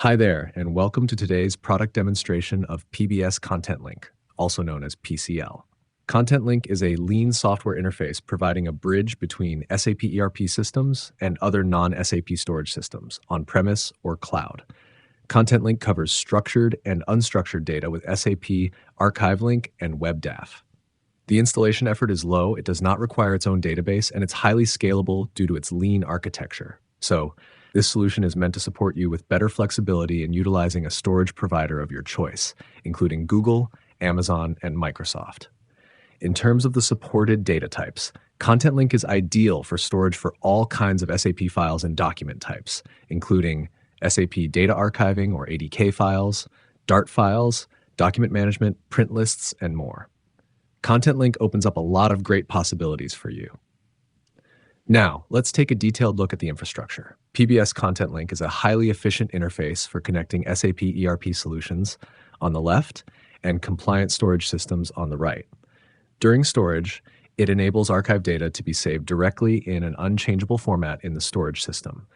Hi there, and welcome to today's product demonstration of PBS ContentLink, also known as PCL. ContentLink is a lean software interface providing a bridge between SAP ERP systems and other non-SAP storage systems, on-premise or cloud. ContentLink covers structured and unstructured data with SAP ArchiveLink and WebDAV. The installation effort is low, it does not require its own database, and it's highly scalable due to its lean architecture. So, this solution is meant to support you with better flexibility in utilizing a storage provider of your choice, including Google, Amazon, and Microsoft. In terms of the supported data types, ContentLink is ideal for storage for all kinds of SAP files and document types, including SAP data archiving or ADK files, Dart files, document management, print lists, and more. ContentLink opens up a lot of great possibilities for you. Now, let's take a detailed look at the infrastructure. PBS ContentLink is a highly efficient interface for connecting SAP ERP solutions on the left and compliant storage systems on the right. During storage, it enables archive data to be saved directly in an unchangeable format in the storage system.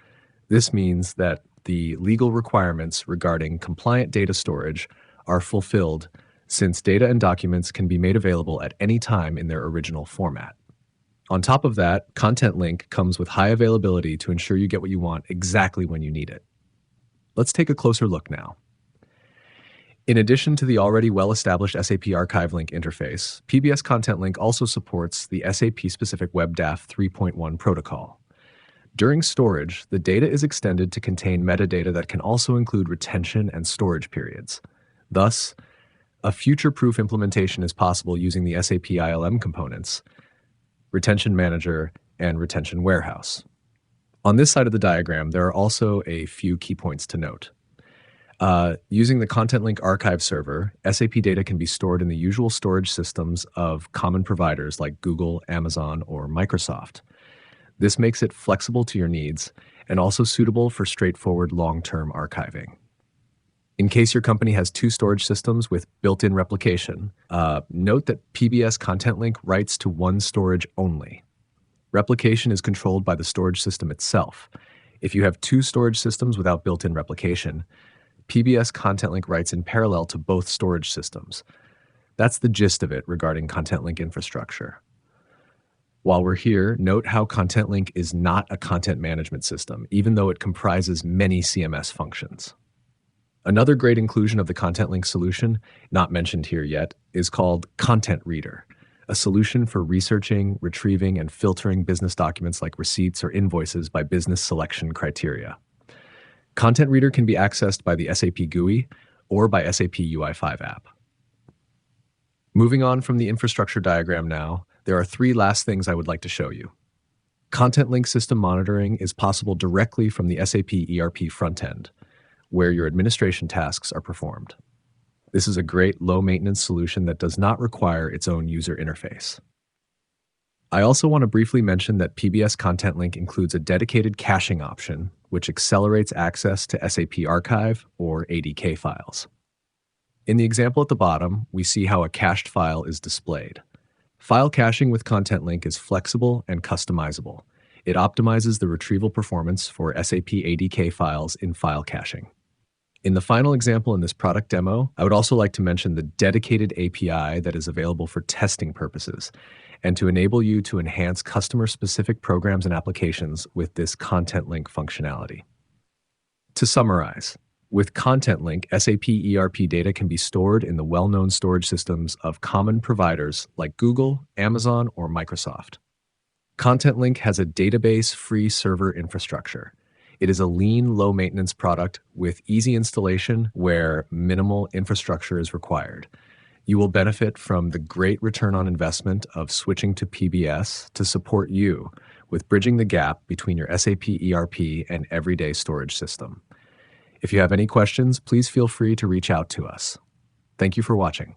This means that the legal requirements regarding compliant data storage are fulfilled since data and documents can be made available at any time in their original format. On top of that, ContentLink comes with high availability to ensure you get what you want exactly when you need it. Let's take a closer look now. In addition to the already well-established SAP ArchiveLink interface, PBS ContentLink also supports the SAP-specific WebDAV 3.1 protocol. During storage, the data is extended to contain metadata that can also include retention and storage periods. Thus, a future-proof implementation is possible using the SAP ILM components, Retention Manager, and Retention Warehouse. On this side of the diagram, there are also a few key points to note. Using the ContentLink archive server, SAP data can be stored in the usual storage systems of common providers like Google, Amazon, or Microsoft. This makes it flexible to your needs and also suitable for straightforward long-term archiving. In case your company has two storage systems with built-in replication, note that PBS ContentLink writes to one storage only. Replication is controlled by the storage system itself. If you have two storage systems without built-in replication, PBS ContentLink writes in parallel to both storage systems. That's the gist of it regarding ContentLink infrastructure. While we're here, note how ContentLink is not a content management system, even though it comprises many CMS functions. Another great inclusion of the ContentLink solution, not mentioned here yet, is called Content Reader, a solution for researching, retrieving, and filtering business documents like receipts or invoices by business selection criteria. Content Reader can be accessed by the SAP GUI or by SAP UI5 app. Moving on from the infrastructure diagram now, there are three last things I would like to show you. ContentLink system monitoring is possible directly from the SAP ERP front-end, where your administration tasks are performed. This is a great low-maintenance solution that does not require its own user interface. I also want to briefly mention that PBS ContentLink includes a dedicated caching option, which accelerates access to SAP Archive or ADK files. In the example at the bottom, we see how a cached file is displayed. File caching with ContentLink is flexible and customizable. It optimizes the retrieval performance for SAP ADK files in file caching. In the final example in this product demo, I would also like to mention the dedicated API that is available for testing purposes and to enable you to enhance customer-specific programs and applications with this ContentLink functionality. To summarize, with ContentLink, SAP ERP data can be stored in the well-known storage systems of common providers like Google, Amazon, or Microsoft. ContentLink has a database-free server infrastructure. It is a lean, low-maintenance product with easy installation where minimal infrastructure is required. You will benefit from the great return on investment of switching to PBS to support you with bridging the gap between your SAP ERP and everyday storage system. If you have any questions, please feel free to reach out to us. Thank you for watching.